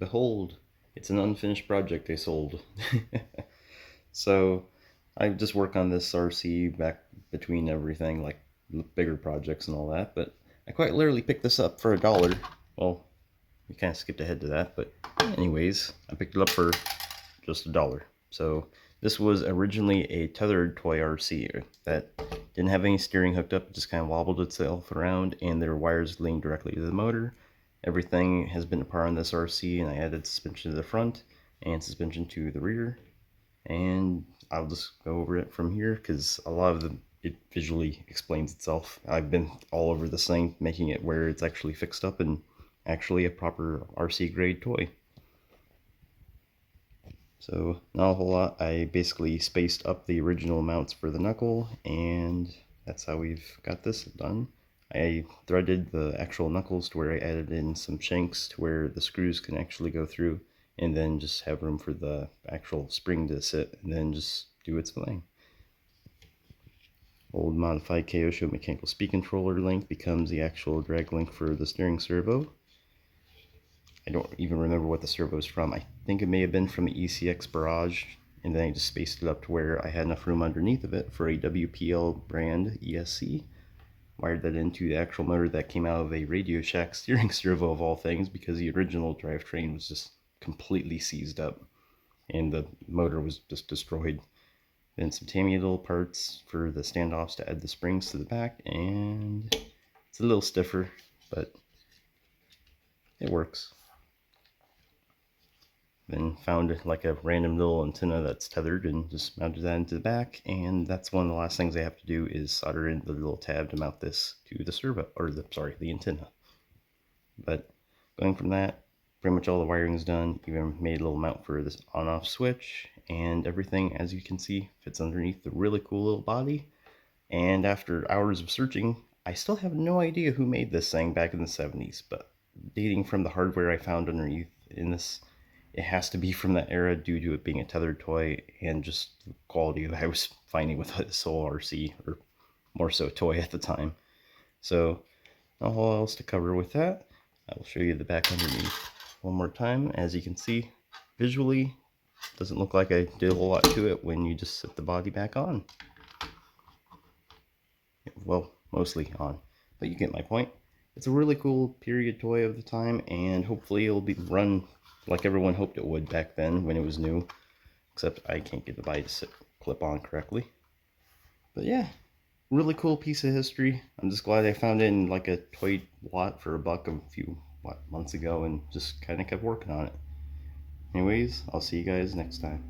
behold, it's an unfinished project I sold. So I just work on this RC back between everything, like bigger projects and all that, but I quite literally picked this up for $1. Well, we kind of skipped ahead to that, but anyways, I picked it up for just $1. So this was originally a tethered toy RC that didn't have any steering hooked up. It just kind of wobbled itself around, and there were wires leading directly to the motor. Everything has been apart on this RC, and I added suspension to the front and suspension to the rear. And I'll just go over it from here because a lot of it visually explains itself. I've been all over this thing, making it where it's actually fixed up and actually a proper RC grade toy. So not a whole lot. I basically spaced up the original mounts for the knuckle, and that's how we've got this done. I threaded the actual knuckles to where I added in some shanks to where the screws can actually go through, and then just have room for the actual spring to sit and then just do its thing. Old modified Kyosho mechanical speed controller link becomes the actual drag link for the steering servo. I don't even remember what the servo is from. I think it may have been from the ECX Barrage, and then I just spaced it up to where I had enough room underneath of it for a WPL brand ESC. Wired that into the actual motor that came out of a Radio Shack steering servo of all things, because the original drivetrain was just completely seized up and the motor was just destroyed. Then some Tamiya parts for the standoffs to add the springs to the back, and it's a little stiffer, but it works. Then found like a random little antenna that's tethered and just mounted that into the back, and that's one of the last things I have to do is solder in the little tab to mount this to the servo, or the antenna. But going from that, pretty much all the wiring is done. Even made a little mount for this on-off switch, and everything, as you can see, fits underneath the really cool little body. And after hours of searching, I still have no idea who made this thing back in the 70s, but dating from the hardware I found underneath in this, it has to be from that era due to it being a tethered toy and just the quality that I was finding with this whole RC, or more so toy at the time. So not a whole else to cover with that. I will show you the back underneath one more time. As you can see, visually, doesn't look like I did a whole lot to it when you just set the body back on. Well, mostly on, but you get my point. It's a really cool period toy of the time, and hopefully it'll be run like everyone hoped it would back then when it was new, except I can't get the body to sit clip on correctly. But yeah, really cool piece of history. I'm just glad I found it in like a toy lot for $1 a few months ago and just kind of kept working on it. Anyways, I'll see you guys next time.